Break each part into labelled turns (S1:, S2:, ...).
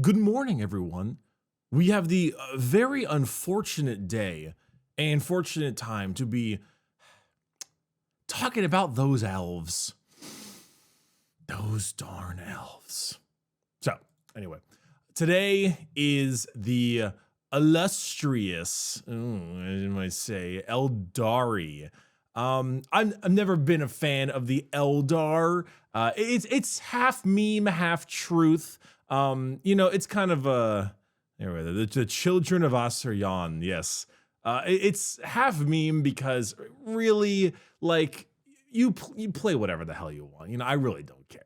S1: Good morning, everyone. We have the very unfortunate day and fortunate time to be talking about those elves. Those darn elves. So, anyway, today is the illustrious, I might say, Eldari. I've never been a fan of the Eldar. It's half meme, half truth. It's kind of the children of Asaryan. Yes, it's half meme because really, like you play whatever the hell you want. I really don't care.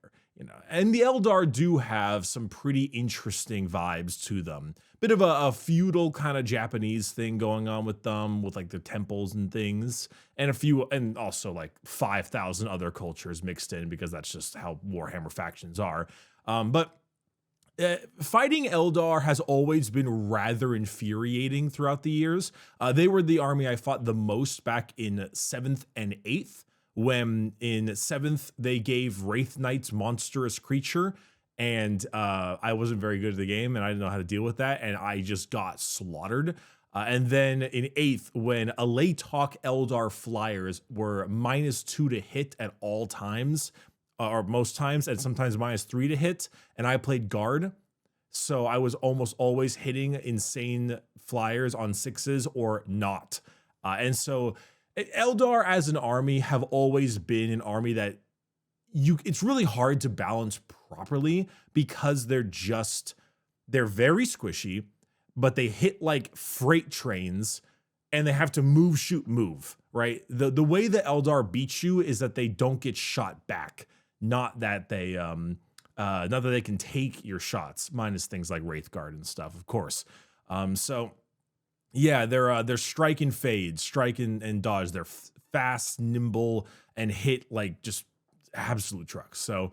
S1: And the Eldar do have some pretty interesting vibes to them. Bit of a feudal kind of Japanese thing going on with them, with like the temples and things, and also like 5,000 other cultures mixed in because that's just how Warhammer factions are. But fighting Eldar has always been rather infuriating throughout the years. They were the army I fought the most back in 7th and 8th, when in 7th they gave Wraith Knights monstrous creature, and I wasn't very good at the game, and I didn't know how to deal with that, and I just got slaughtered. And then in 8th, when Alaytok Eldar flyers were -2 to hit at all times, or most times, and sometimes -3 to hit, and I played guard. So I was almost always hitting insane flyers on 6s or not. And so Eldar as an army have always been an army that it's really hard to balance properly because they're very squishy, but they hit like freight trains and they have to move, shoot, move, right? The way the Eldar beat you is that they don't get shot back. Not that they can take your shots, minus things like Wraith Guard and stuff, of course. So yeah, they're strike and fade, strike and dodge. They're fast, nimble, and hit like just absolute trucks. So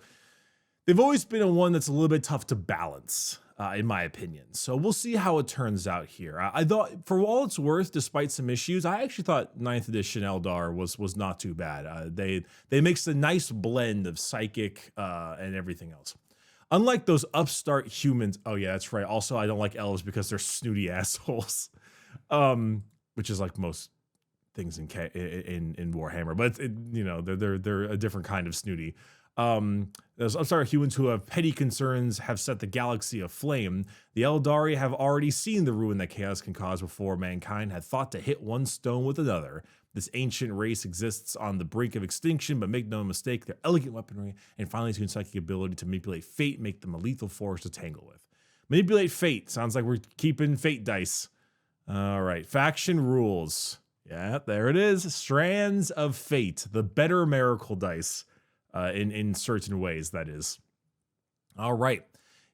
S1: they've always been a one that's a little bit tough to balance, in my opinion. So we'll see how it turns out here. I thought, for all it's worth, despite some issues, I actually thought 9th edition Eldar was not too bad. They mixed a nice blend of psychic and everything else. Unlike those upstart humans. Oh yeah, that's right. Also, I don't like elves because they're snooty assholes, which is like most things in Warhammer. But they're a different kind of snooty. Those upstart humans who have petty concerns have set the galaxy aflame. The Aeldari have already seen the ruin that chaos can cause before mankind had thought to hit one stone with another. This ancient race exists on the brink of extinction, but make no mistake, their elegant weaponry and finely tuned psychic ability to manipulate fate make them a lethal force to tangle with. Manipulate fate. Sounds like we're keeping fate dice. All right, faction rules. Yeah, there it is. Strands of Fate, the better miracle dice. In certain ways, that is. All right.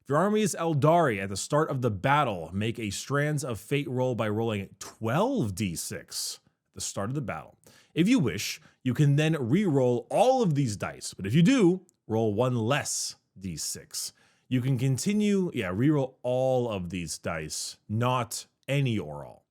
S1: If your army is Aeldari, at the start of the battle, make a Strands of Fate roll by rolling 12d6 at the start of the battle. If you wish, you can then re-roll all of these dice, but if you do, roll one less d6. You can continue, re-roll all of these dice, not any or all.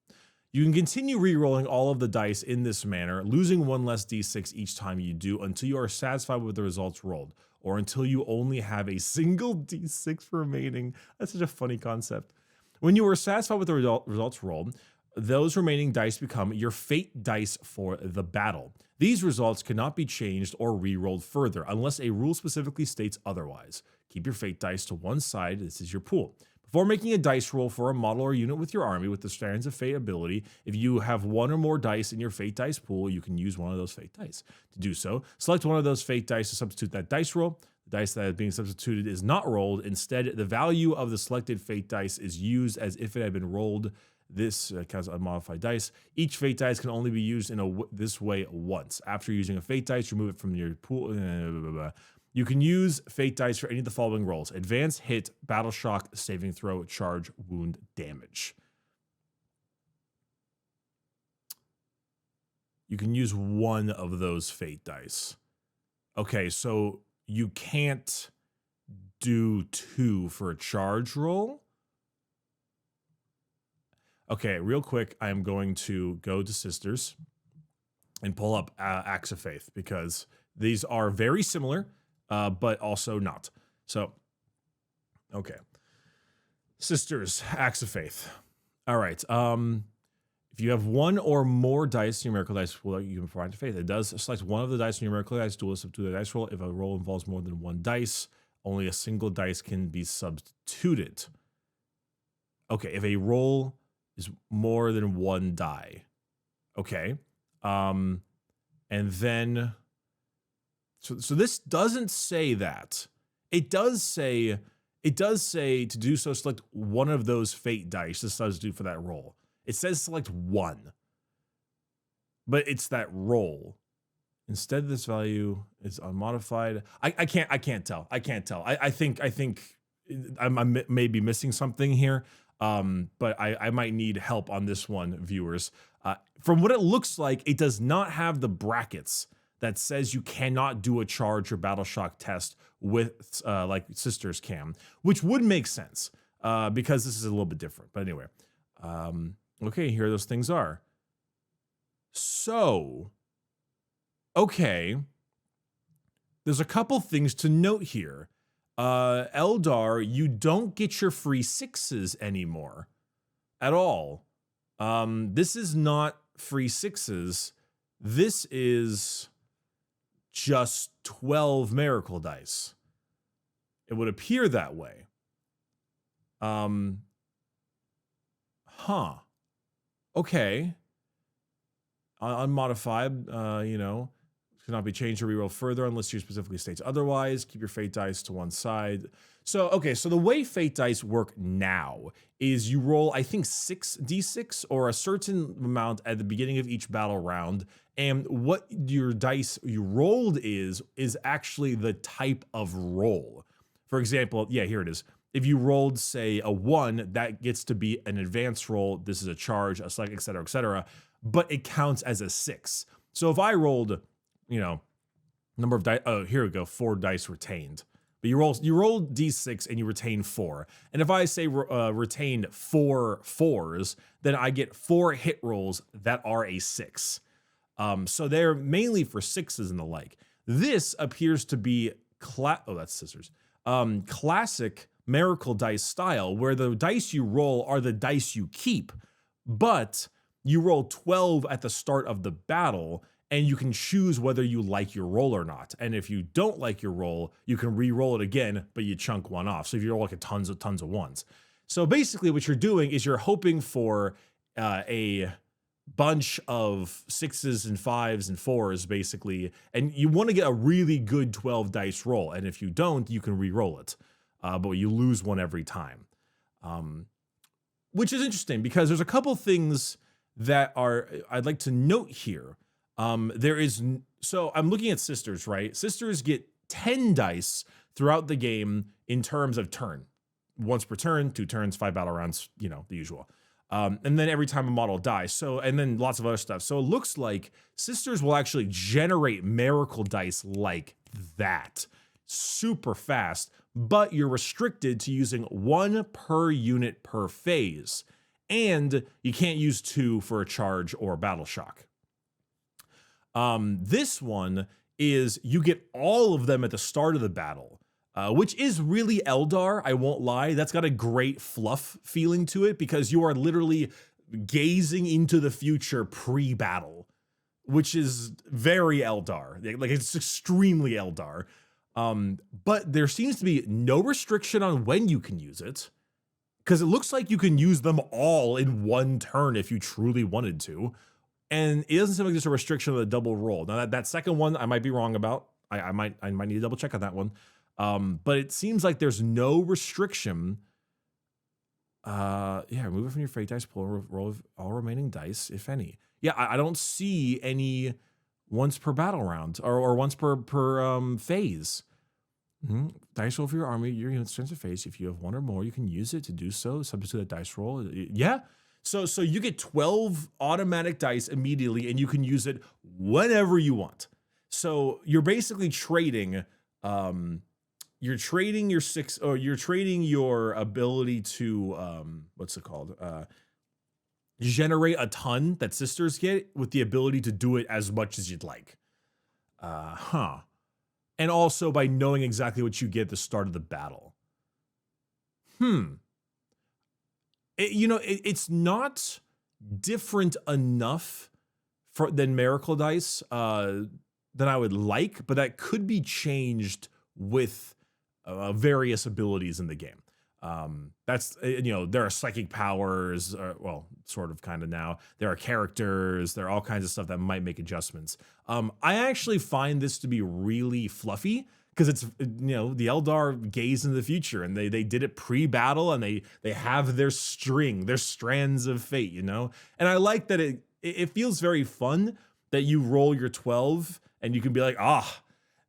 S1: You can continue re-rolling all of the dice in this manner, losing one less d6 each time you do until you are satisfied with the results rolled, or until you only have a single d6 remaining. That's such a funny concept. When you are satisfied with the results rolled, those remaining dice become your fate dice for the battle. These results cannot be changed or re-rolled further unless a rule specifically states otherwise. Keep your fate dice to one side. This is your pool. Before making a dice roll for a model or unit with your army with the Strands of Fate ability, if you have one or more dice in your Fate dice pool, you can use one of those Fate dice. To do so, select one of those Fate dice to substitute that dice roll. The dice that is being substituted is not rolled. Instead, the value of the selected Fate dice is used as if it had been rolled. This counts as unmodified dice. Each Fate dice can only be used in this way once. After using a Fate dice, remove it from your pool. You can use fate dice for any of the following rolls: advance, hit, battle shock, saving throw, charge, wound, damage. You can use one of those fate dice. Okay, so you can't do 2 for a charge roll. Okay, real quick, I'm going to go to Sisters and pull up Acts of Faith because these are very similar. But also not. So, okay. Sisters, Acts of Faith. All right. If you have one or more dice, numerical dice will you can provide to faith. It does select one of the dice numerical dice, dual to the dice roll. If a roll involves more than one dice, only a single dice can be substituted. Okay, if a roll is more than one die. Okay. And then so this doesn't say that. It does say to do so, select one of those fate dice to substitute for that roll. It says select one, but it's that roll. Instead, this value is unmodified. I can't tell. I think I'm maybe missing something here. But I might need help on this one, viewers. From what it looks like, it does not have the brackets that says you cannot do a charge or battle shock test with like Sisters can, which would make sense because this is a little bit different. But anyway, okay, here those things are. So, okay, there's a couple things to note here. Eldar, you don't get your free 6s anymore at all. This is not free 6s. This is just 12 miracle dice. It would appear that way. Okay. Unmodified, cannot be changed or reroll further unless you specifically states otherwise. Keep your fate dice to one side. So the way fate dice work now is you roll, I think, 6d6 or a certain amount at the beginning of each battle round. And what your dice you rolled is actually the type of roll. For example, yeah, here it is. If you rolled, say, a 1, that gets to be an advanced roll. This is a charge, a select, et cetera, but it counts as a 6. So if I rolled, number of dice, oh, here we go, 4 dice retained. But you roll d6 and you retain 4. And if I say retained 4 4s, then I get 4 hit rolls that are a 6. So they're mainly for 6s and the like. This appears to be that's Sisters. Classic miracle dice style, where the dice you roll are the dice you keep, but you roll 12 at the start of the battle, and you can choose whether you like your roll or not. And if you don't like your roll, you can re-roll it again, but you chunk one off. So if you roll like tons of 1s. So basically what you're doing is you're hoping for a bunch of 6s and 5s and 4s, basically, and you want to get a really good 12 dice roll. And if you don't, you can re-roll it, but you lose one every time, which is interesting because there's a couple things that I'd like to note here. So I'm looking at Sisters, right? Sisters get 10 dice throughout the game in terms of turn. Once per turn, 2 turns, 5 battle rounds, the usual. And then every time a model dies. And then lots of other stuff. So it looks like Sisters will actually generate miracle dice like that super fast, but you're restricted to using 1 per unit per phase. And you can't use 2 for a charge or battle shock. This one is you get all of them at the start of the battle, which is really Eldar, I won't lie. That's got a great fluff feeling to it because you are literally gazing into the future pre-battle, which is very Eldar. Like, it's extremely Eldar. But there seems to be no restriction on when you can use it, because it looks like you can use them all in one turn if you truly wanted to. And it doesn't seem like there's a restriction on the double roll. Now that second one, I might be wrong about. I might need to double check on that one. But it seems like there's no restriction. Remove it from your fate dice pool. Roll all remaining dice, if any. Yeah, I don't see any once per battle round or once per phase. Dice roll for your army, your unit's turns of phase. If you have 1 or more, you can use it to do so, subject to that dice roll. Yeah. So you get 12 automatic dice immediately, and you can use it whenever you want. So you're basically trading, you're trading your 6, or you're trading your ability to, generate a ton that Sisters get with the ability to do it as much as you'd like. And also by knowing exactly what you get at the start of the battle. It's not different enough than Miracle Dice than I would like, but that could be changed with various abilities in the game. There are psychic powers, well, sort of kind of now. There are characters, there are all kinds of stuff that might make adjustments. I actually find this to be really fluffy because it's, the Eldar gaze into the future, and they did it pre-battle, and they have their strands of fate, and I like that it feels very fun that you roll your 12 and you can be like,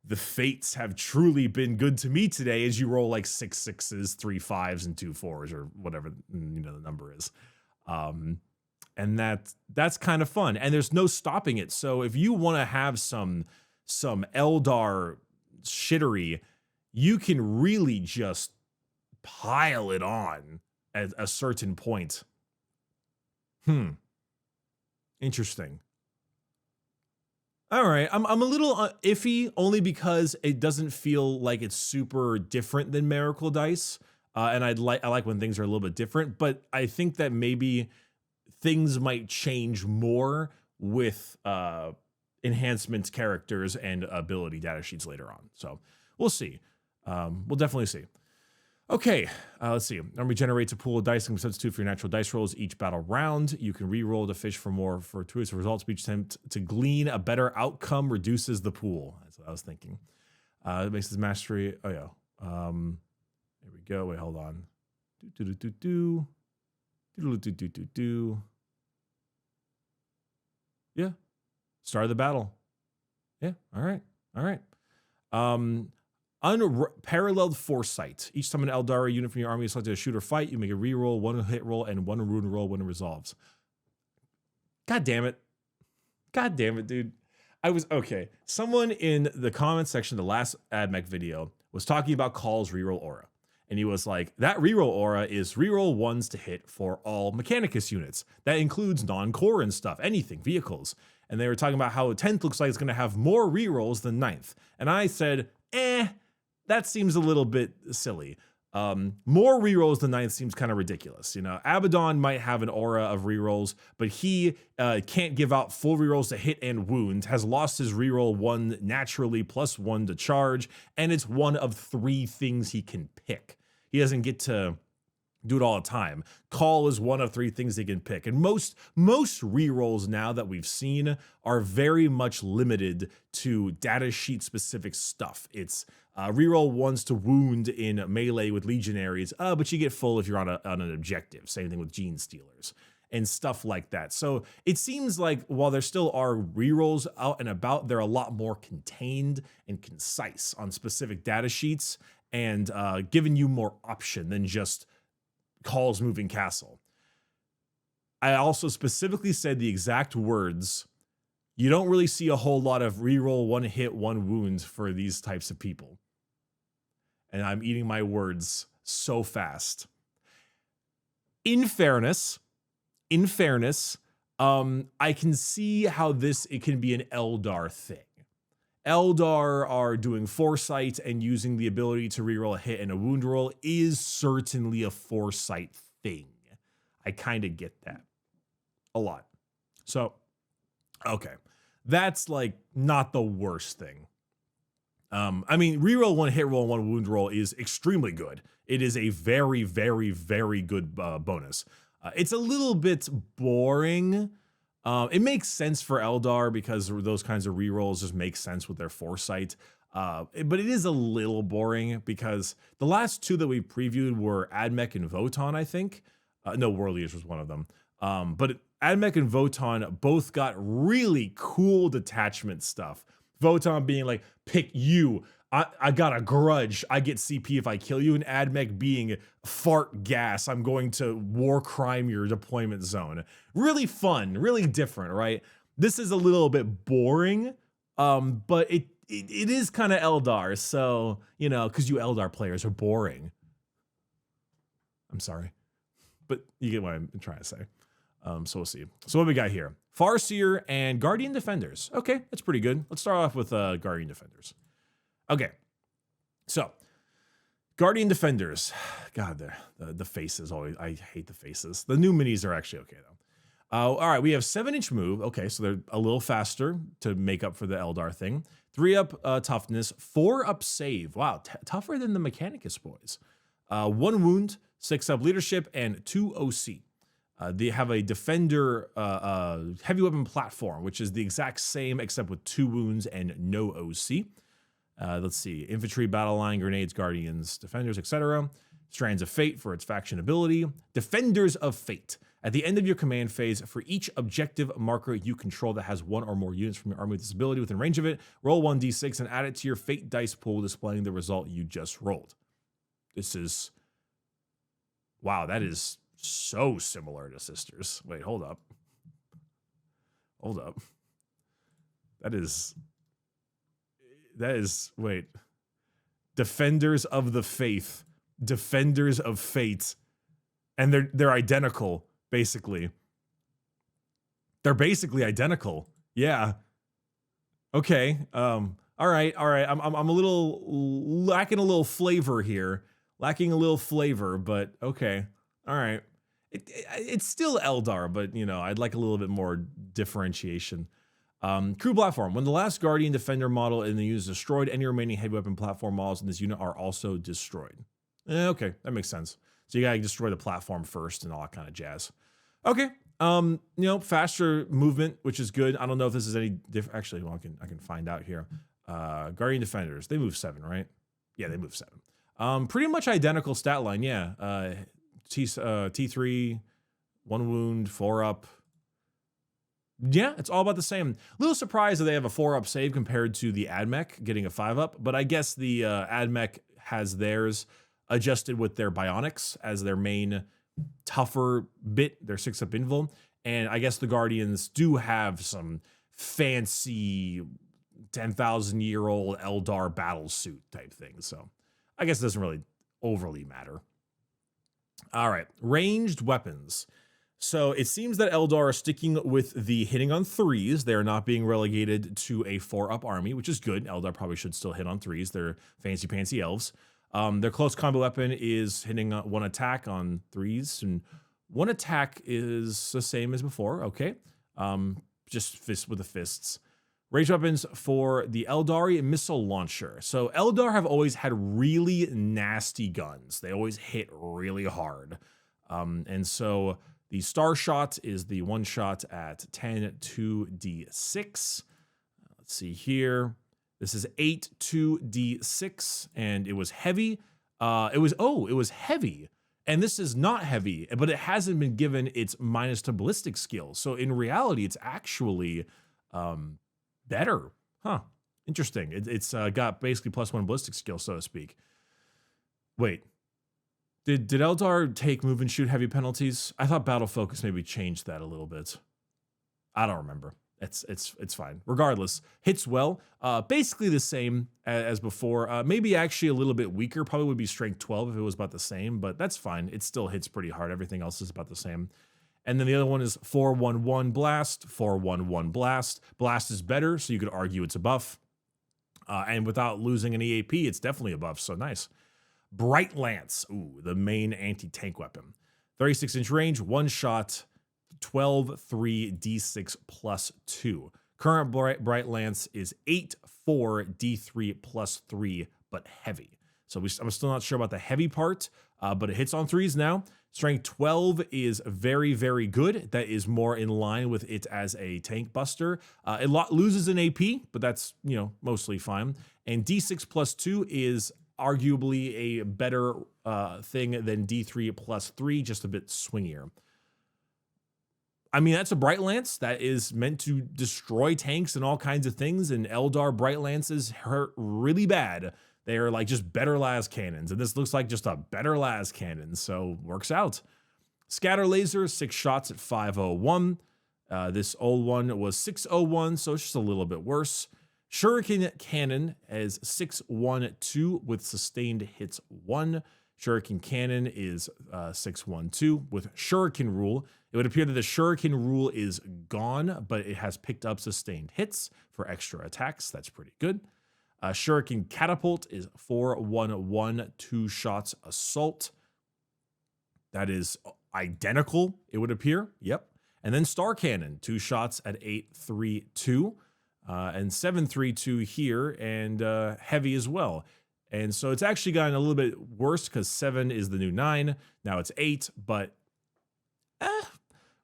S1: the fates have truly been good to me today, as you roll like 6 6s, 3 5s, and 2 4s, or whatever the number is. And that's kind of fun, and there's no stopping it. So if you want to have some Eldar shittery, you can really just pile it on at a certain point. Interesting. All right, I'm a little iffy, only because it doesn't feel like it's super different than Miracle Dice, and I like when things are a little bit different. But I think that maybe things might change more with enhancements, characters, and ability data sheets later on. So we'll see. We'll definitely see. Okay, let's see. Army generates a pool of dice and substitute for your natural dice rolls each battle round. You can re-roll to fish for more fortuitous results. Each attempt to glean a better outcome reduces the pool. That's what I was thinking. It makes this mastery. Oh yeah. Here we go. Wait, hold on. Yeah. Start of the battle. Yeah. All right. Unparalleled foresight. Each time an Aeldari unit from your army is selected to shoot or fight, you make a reroll, 1 hit roll, and 1 rune roll when it resolves. God damn it, dude. Okay. Someone in the comments section of the last AdMech video was talking about Call's reroll aura. And he was like, that reroll aura is reroll 1s to hit for all Mechanicus units. That includes non-core and stuff, anything, vehicles. And they were talking about how 10th looks like it's going to have more rerolls than 9th. And I said, that seems a little bit silly. More rerolls than 9th seems kind of ridiculous. Abaddon might have an aura of rerolls, but he can't give out full rerolls to hit and wound, has lost his reroll 1 naturally plus 1 to charge, and it's one of 3 things he can pick. He doesn't get to do it all the time. Call is one of 3 things they can pick. And most rerolls now that we've seen are very much limited to data sheet specific stuff. It's reroll 1s to wound in melee with legionaries, but you get full if you're on an objective. Same thing with gene stealers and stuff like that. So it seems like while there still are rerolls out and about, they're a lot more contained and concise on specific data sheets, and giving you more option than just Call's moving castle. I also specifically said the exact words, you don't really see a whole lot of reroll 1 hit, 1 wound for these types of people. And I'm eating my words so fast. In fairness, I can see how it can be an Eldar thing. Eldar are doing foresight, and using the ability to reroll a hit and a wound roll is certainly a foresight thing. I kind of get that a lot. So, okay. That's like not the worst thing. Reroll 1 hit roll, 1 wound roll is extremely good. It is a very, very, very good bonus. It's a little bit boring. It makes sense for Eldar because those kinds of rerolls just make sense with their foresight. But it is a little boring because the last 2 that we previewed were AdMech and Votann, I think. World Leaders was one of them. But AdMech and Votann both got really cool detachment stuff. Votann being like, pick you. I got a grudge. I get CP if I kill you. And AdMech being fart gas. I'm going to war crime your deployment zone. Really fun, really different, right? This is a little bit boring, but it is kind of Eldar. So, because you Eldar players are boring. I'm sorry, but you get what I'm trying to say. So we'll see. So what we got here? Farseer and Guardian Defenders. Okay, that's pretty good. Let's start off with Guardian Defenders. Okay, so Guardian Defenders. God, the faces always, I hate the faces. The new minis are actually okay though. All right, we have 7-inch move. Okay, so they're a little faster to make up for the Eldar thing. 3-up toughness, 4-up save. Wow, tougher than the Mechanicus boys. 1 wound, 6-up leadership, and 2 OC. They have a defender heavy weapon platform, which is the exact same except with 2 wounds and no OC. Let's see, infantry, battle line, grenades, guardians, defenders, etc. Strands of Fate for its faction ability. Defenders of Fate. At the end of your command phase, for each objective marker you control that has 1 or more units from your army with this ability within range of it, roll 1d6 and add it to your Fate dice pool, displaying the result you just rolled. This is... Wow, that is so similar to Sisters. Wait, hold up. Hold up. That is... Wait. Defenders of the Faith. Defenders of Fate. And they're identical. Basically. They're basically identical. Yeah. Okay. All right. I'm a little lacking a little flavor here. Lacking a little flavor, but okay. All right. It's still Eldar, but you know, I'd like a little bit more differentiation. Crew platform. When the last Guardian Defender model in the unit is destroyed, any remaining heavy weapon platform models in this unit are also destroyed. Okay, that makes sense. So you gotta destroy the platform first and all that kind of jazz. Okay, you know, faster movement, which is good. I don't know if this is any different. Actually, well, I can find out here. Guardian Defenders, they move 7, right? Yeah, they move 7. Pretty much identical stat line, yeah. T3, 1 wound, 4-up. Yeah, it's all about the same. A little surprised that they have a 4-up save compared to the AdMech getting a 5-up, but I guess the AdMech has theirs adjusted with their bionics as their main tougher bit, their 6-up invul. And I guess the Guardians do have some fancy 10,000-year-old Eldar battle suit type thing. So I guess it doesn't really overly matter. All right, ranged weapons. So it seems that Eldar are sticking with the hitting on 3s. They're not being relegated to a 4-up army, which is good. Eldar probably should still hit on 3s. They're fancy elves. Their close combat weapon is hitting 1 attack on 3s, and 1 attack is the same as before. Okay, just fist with the fists. Ranged weapons for the Aeldari missile launcher. So Eldar have always had really nasty guns. They always hit really hard, and so the Star Shot is the 1 shot at 10 2d6. Let's see here. This is 8 2d6, and it was heavy. It was heavy, and this is not heavy, but it hasn't been given its minus to ballistic skill. So in reality, it's actually better. Huh? Interesting. It's got basically +1 ballistic skill, so to speak. Wait. Did Eldar take move and shoot heavy penalties? I thought Battle Focus maybe changed that a little bit. I don't remember. It's fine. Regardless, hits well. Basically the same as before. Maybe actually a little bit weaker. Probably would be strength 12 if it was about the same, but that's fine. It still hits pretty hard. Everything else is about the same. And then the other one is 4-1-1 blast. 4-1-1 blast. Blast is better, so you could argue it's a buff. And without losing an EAP, it's definitely a buff. So nice. Bright Lance, ooh, the main anti-tank weapon. 36-inch range, 1 shot, 12 3d6 +2. Current Bright Lance is 8 4 d3 +3, but heavy. So I'm still not sure about the heavy part, but it hits on 3s now. Strength 12 is very, very good. That is more in line with it as a tank buster. It loses an AP, but that's, you know, mostly fine. And d6 +2 is arguably a better thing than D3 +3, just a bit swingier. I mean, that's a Bright Lance that is meant to destroy tanks and all kinds of things, and Eldar Bright Lances hurt really bad. They are like just better las cannons, and this looks like just a better las cannon, so works out. Scatter Laser, 6 shots at 501. This old one was 601, so it's just a little bit worse. Shuriken Cannon is 612 with sustained hits 1. Shuriken Cannon is 612 with Shuriken Rule. It would appear that the Shuriken Rule is gone, but it has picked up sustained hits for extra attacks. That's pretty good. Shuriken Catapult is 4/1/1, 2 shots assault. That is identical, it would appear. Yep. And then Star Cannon, 2 shots at 8/3/2, and 7/3/2 here, and heavy as well. And so it's actually gotten a little bit worse because 7 is the new 9. Now it's 8, but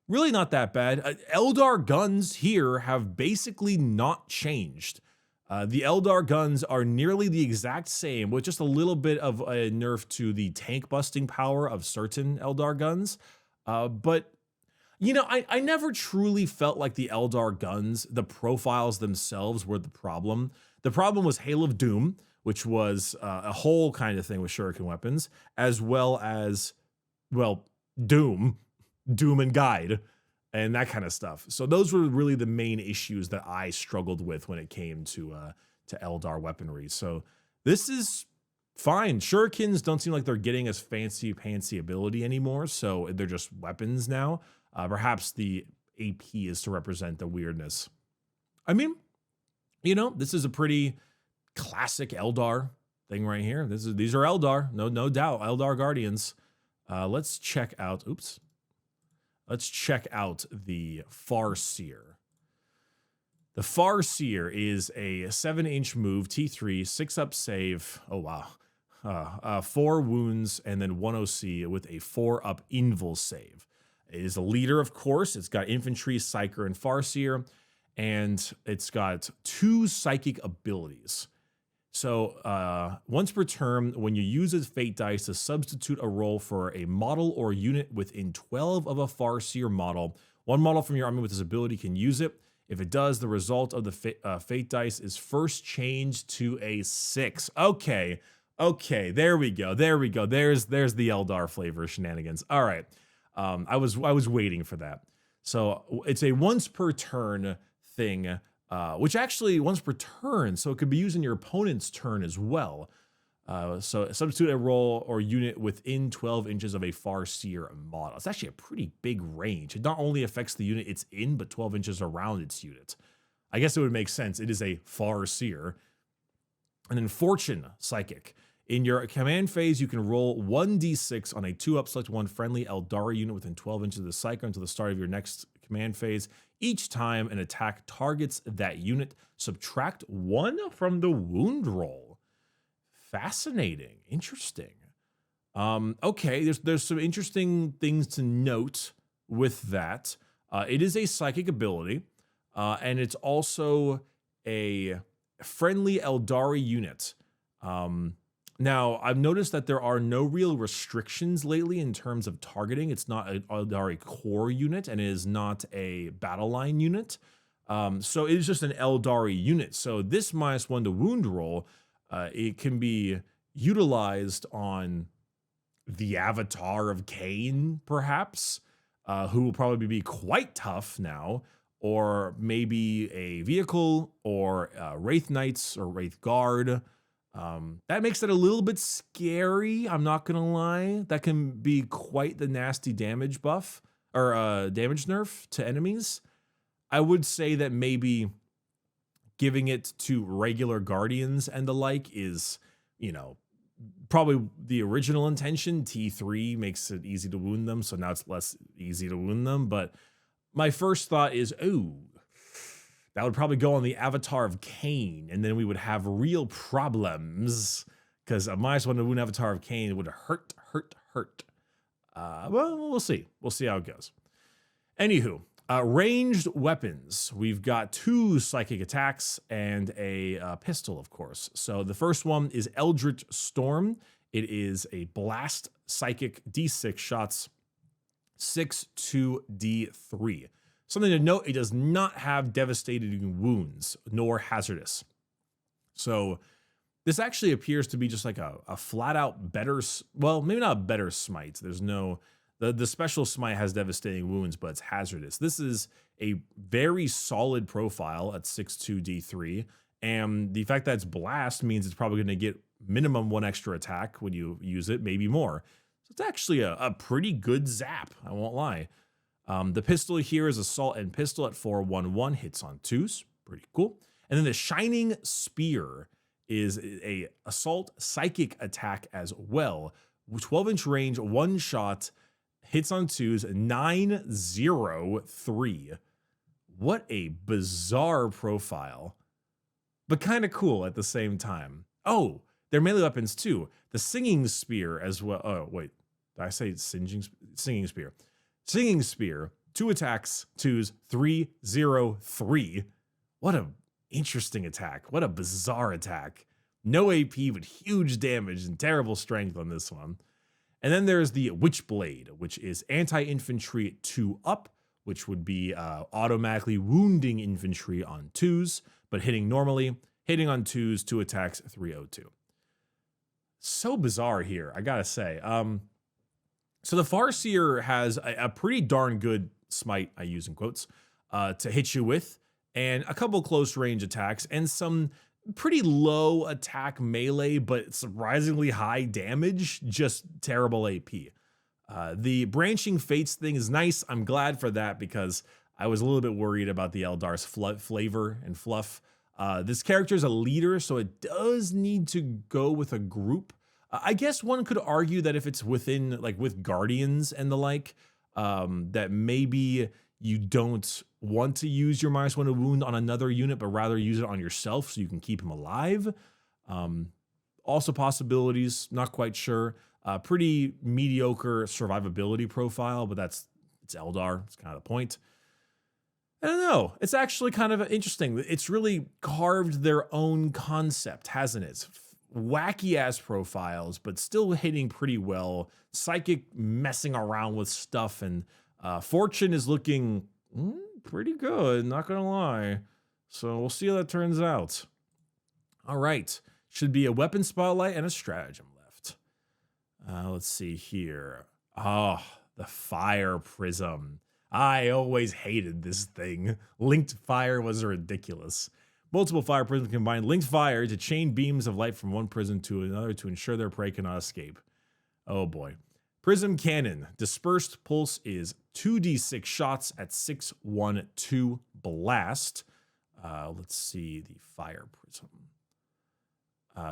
S1: really not that bad. Eldar guns here have basically not changed. The Eldar guns are nearly the exact same, with just a little bit of a nerf to the tank busting power of certain Eldar guns. But, you know, I never truly felt like the Eldar guns, the profiles themselves, were the problem. The problem was Hail of Doom, which was a whole kind of thing with shuriken weapons, as well as, well, Doom and Guide, and that kind of stuff. So those were really the main issues that I struggled with when it came to Eldar weaponry. So this is fine. Shurikens don't seem like they're getting as fancy ability anymore, so they're just weapons now. Perhaps the AP is to represent the weirdness. I mean, you know, this is a pretty classic Eldar thing right here. These are Eldar, no doubt, Eldar Guardians. Let's check out. Oops. Let's check out the Farseer. The Farseer is a 7-inch move, T3, 6-up save. Oh, wow. 4 wounds and then 1 OC with a 4-up invul save. It is a leader, of course. It's got infantry, psyker, and Farseer, and it's got 2 psychic abilities. So once per turn, when you use a fate dice to substitute a roll for a model or unit within 12 of a Farseer model, 1 model from your army with this ability can use it. If it does, the result of the fate dice is first changed to a 6. Okay, there we go. There's the Eldar flavor shenanigans. All right, I was waiting for that. So it's a once per turn thing. Which actually once per turn, so it could be used in your opponent's turn as well. So substitute a roll or unit within 12 inches of a Farseer model. It's actually a pretty big range. It not only affects the unit it's in, but 12 inches around its unit. I guess it would make sense. It is a Farseer. And then Fortune Psychic. In your command phase, you can roll 1d6 on a 2-up, select 1 friendly Aeldari unit within 12 inches of the Psyker until the start of your next command phase. Each time an attack targets that unit, subtract 1 from the wound roll. Fascinating. Interesting. Okay, there's some interesting things to note with that. It is a psychic ability, and it's also a friendly Aeldari unit. Now, I've noticed that there are no real restrictions lately in terms of targeting. It's not an Aeldari core unit, and it is not a battle line unit. So it is just an Aeldari unit. So this -1 to wound roll, it can be utilized on the Avatar of Cain, perhaps, who will probably be quite tough now, or maybe a vehicle, or Wraith Knights or Wraith Guard. That makes it a little bit scary, I'm not gonna lie. That can be quite the nasty damage buff, or damage nerf to enemies. I would say that maybe giving it to regular Guardians and the like is, you know, probably the original intention. T3 makes it easy to wound them, so now it's less easy to wound them. But my first thought is, ooh, that would probably go on the Avatar of Cain, and then we would have real problems, because a -1 to wound Avatar of Cain would hurt. Well, we'll see. We'll see how it goes. Anywho, ranged weapons. We've got 2 psychic attacks and a pistol, of course. So the first one is Eldritch Storm. It is a blast psychic D6 shots, 6 to D3. Something to note, it does not have devastating wounds, nor hazardous. So this actually appears to be just like a flat out better, well, maybe not a better smite. There's no, the special smite has devastating wounds, but it's hazardous. This is a very solid profile at 6/2 D3. And the fact that it's blast means it's probably going to get minimum 1 extra attack when you use it, maybe more. So it's actually a pretty good zap, I won't lie. The pistol here is Assault and Pistol at 4/1/1, hits on 2s. Pretty cool. And then the Shining Spear is a assault psychic attack as well. 12-inch range, one shot, hits on 2s, 903. What a bizarre profile, but kind of cool at the same time. Oh, they're melee weapons too. The singing spear as well. Oh, wait. Did I say singing spear? Singing spear, 2 attacks, 2s, 303. What a interesting attack. What a bizarre attack. No AP, but huge damage and terrible strength on this one. And then there's the Witchblade, which is anti-infantry 2 up, which would be automatically wounding infantry on 2s, but hitting normally. Hitting on 2s, 2 attacks, 302. So bizarre here, I gotta say. So the Farseer has a pretty darn good smite, I use in quotes, to hit you with, and a couple close range attacks, and some pretty low attack melee, but surprisingly high damage, just terrible AP. The branching fates thing is nice. I'm glad for that because I was a little bit worried about the Eldar's flavor and fluff. This character is a leader, so it does need to go with a group. I guess one could argue that if it's within, like with Guardians and the like, that maybe you don't want to use your -1 to wound on another unit, but rather use it on yourself so you can keep him alive. Also possibilities, not quite sure. Pretty mediocre survivability profile, but it's Eldar. It's kind of the point. I don't know. It's actually kind of interesting. It's really carved their own concept, hasn't it? Wacky ass profiles, but still hitting pretty well. Psychic messing around with stuff, and Fortune is looking pretty good, not gonna lie. So we'll see how that turns out. All right. Should be a weapon spotlight and a stratagem left. Let's see here. Oh, the fire prism. I always hated this thing. Linked fire was ridiculous. Multiple fire prisms combine linked fire to chain beams of light from one prism to another to ensure their prey cannot escape. Oh boy. Prism cannon. Dispersed pulse is 2d6 shots at 612 blast. Let's see the fire prism.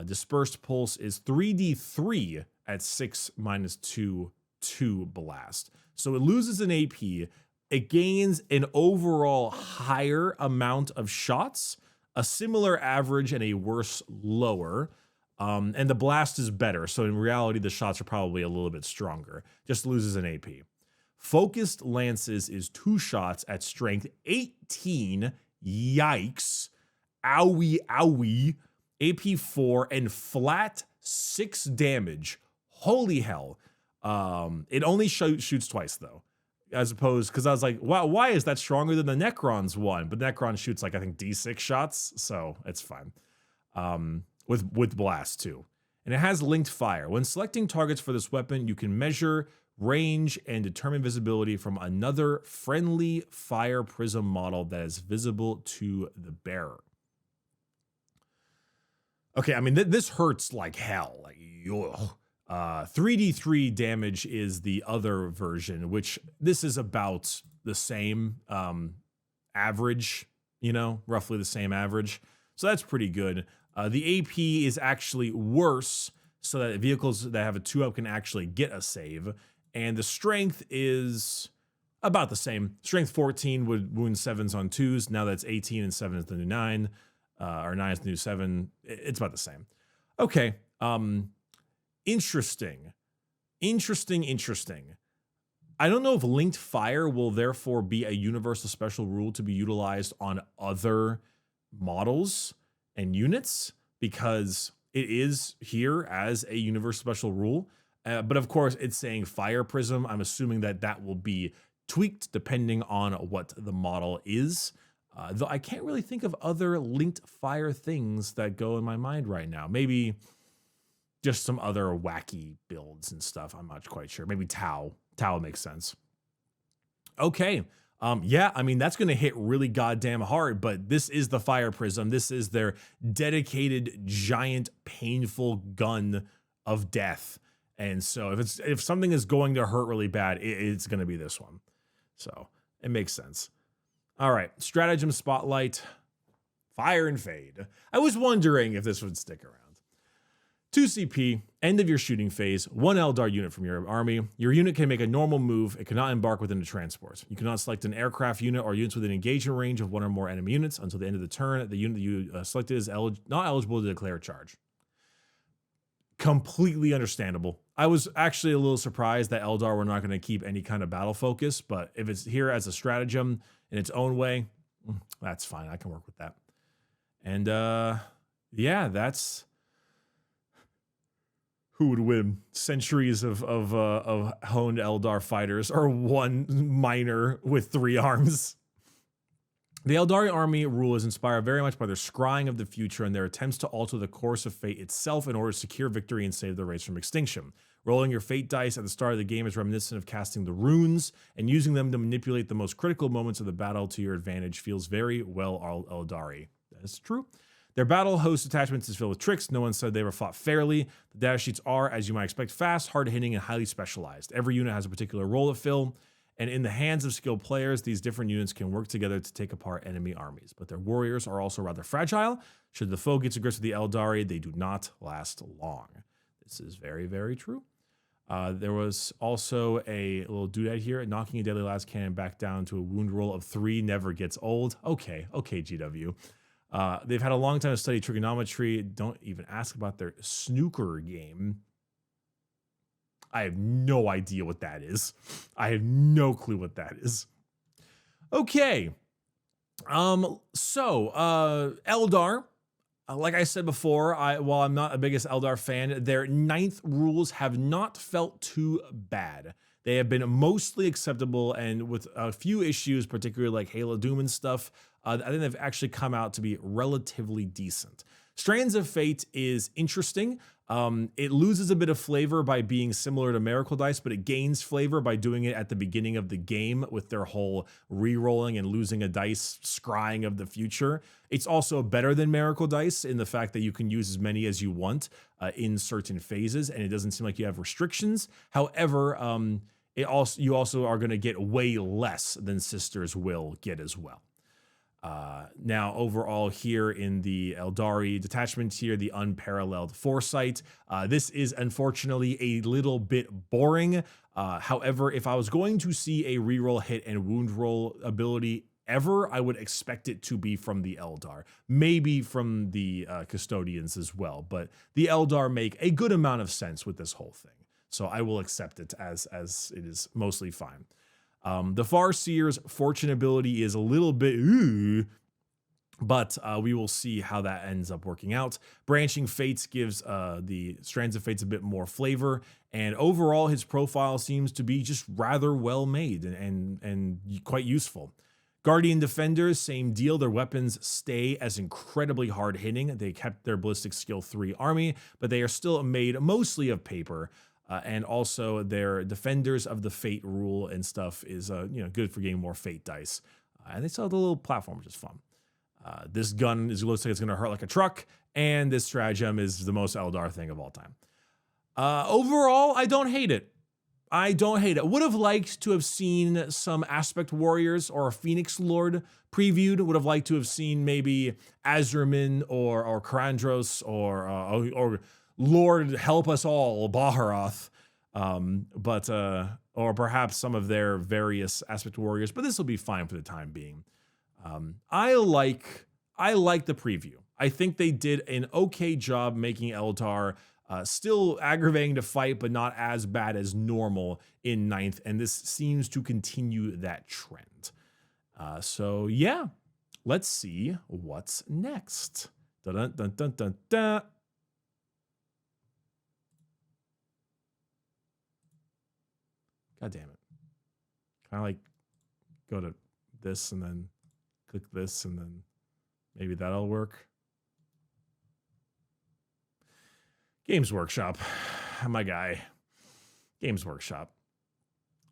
S1: Dispersed pulse is 3d3 at 6 - 2 blast. So it loses an AP. It gains an overall higher amount of shots, a similar average and a worse lower. And the blast is better. So in reality, the shots are probably a little bit stronger. Just loses an AP. Focused lances is 2 shots at strength 18. Yikes. Owie, owie. AP 4 and flat 6 damage. Holy hell. It only shoots twice though. As opposed, because I was like, wow, why is that stronger than the Necron's one? But Necron shoots like, I think, D6 shots, so it's fine. With blast too. And it has linked fire. When selecting targets for this weapon, you can measure range and determine visibility from another friendly fire prism model that is visible to the bearer. Okay, I mean, this hurts like hell. Like, 3d3 damage is the other version, which this is about the same average, roughly the same average. So that's pretty good. The AP is actually worse, so that vehicles that have a 2-up can actually get a save. And the strength is about the same. Strength 14 would wound 7s on 2s. Now that's 18 and 7 is the new 9. Or 9 is the new 7. It's about the same. Okay. Interesting. I don't know if linked fire will therefore be a universal special rule to be utilized on other models and units, because it is here as a universal special rule. But of course, it's saying fire prism. I'm assuming that will be tweaked depending on what the model is. Though I can't really think of other linked fire things that go in my mind right now. Maybe just some other wacky builds and stuff. I'm not quite sure. Maybe Tau. Tau makes sense. Okay. Yeah, I mean, that's going to hit really goddamn hard, but this is the Fire Prism. This is their dedicated, giant, painful gun of death. And so if something is going to hurt really bad, it's going to be this one. So it makes sense. All right, Stratagem Spotlight. Fire and Fade. I was wondering if this would stick around. 2 CP, end of your shooting phase, 1 Eldar unit from your army. Your unit can make a normal move. It cannot embark within a transport. You cannot select an aircraft unit or units within engagement range of 1 or more enemy units until the end of the turn. The unit that you selected is not eligible to declare a charge. Completely understandable. I was actually a little surprised that Eldar were not going to keep any kind of battle focus, but if it's here as a stratagem in its own way, that's fine. I can work with that. And yeah, that's who would win. Centuries of honed Eldar fighters or 1 miner with 3 arms. The Aeldari army rule is inspired very much by their scrying of the future and their attempts to alter the course of fate itself in order to secure victory and save the race from extinction. Rolling your fate dice at the start of the game is reminiscent of casting the runes, and using them to manipulate the most critical moments of the battle to your advantage feels very well Aeldari. That is true. Their battle host attachments is filled with tricks. No one said they were fought fairly. The data sheets are, as you might expect, fast, hard-hitting, and highly specialized. Every unit has a particular role to fill, and in the hands of skilled players, these different units can work together to take apart enemy armies. But their warriors are also rather fragile. Should the foe get to grips with the Aeldari, they do not last long. This is very, very true. There was also a little doodad here. Knocking a deadly last cannon back down to a wound roll of 3 never gets old. Okay, GW. They've had a long time to study trigonometry. Don't even ask about their snooker game. I have no idea what that is. I have no clue what that is. Okay. Eldar, like I said before, while I'm not a biggest Eldar fan, their 9th rules have not felt too bad. They have been mostly acceptable, and with a few issues, particularly like Halo Doom and stuff, I think they've actually come out to be relatively decent. Strands of Fate is interesting. It loses a bit of flavor by being similar to Miracle Dice, but it gains flavor by doing it at the beginning of the game with their whole re-rolling and losing a dice scrying of the future. It's also better than Miracle Dice in the fact that you can use as many as you want in certain phases, and it doesn't seem like you have restrictions. However, you also are going to get way less than Sisters will get as well. Now, overall here in the Aeldari detachment here, the unparalleled foresight. This is unfortunately a little bit boring. However, if I was going to see a reroll hit and wound roll ability ever, I would expect it to be from the Eldar. Maybe from the Custodians as well. But the Eldar make a good amount of sense with this whole thing. So I will accept it as it is mostly fine. The Farseer's fortune ability is a little bit, but we will see how that ends up working out. Branching Fates gives the Strands of Fates a bit more flavor, and overall his profile seems to be just rather well made and quite useful. Guardian Defenders, same deal. Their weapons stay as incredibly hard hitting. They kept their Ballistic Skill 3 army, but they are still made mostly of paper. And also their Defenders of the Fate rule and stuff is good for getting more Fate dice. And they still have the little platform, which is fun. This gun looks like it's going to hurt like a truck, and this stratagem is the most Eldar thing of all time. Overall, I don't hate it. Would have liked to have seen some Aspect Warriors or a Phoenix Lord previewed. Would have liked to have seen maybe Azurman or Karandros or Lord help us all, Baharoth, or perhaps some of their various Aspect Warriors, but this will be fine for the time being. I like the preview. I think they did an okay job making Eldar still aggravating to fight, but not as bad as normal in 9th, and this seems to continue that trend. So yeah, let's see what's next. Dun dun dun dun dun dun. God damn it. Kind of like go to this and then click this and then maybe that'll work. Games Workshop, my guy. Games Workshop.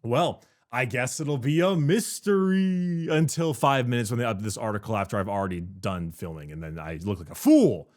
S1: Well, I guess it'll be a mystery until 5 minutes when they update this article after I've already done filming, and then I look like a fool.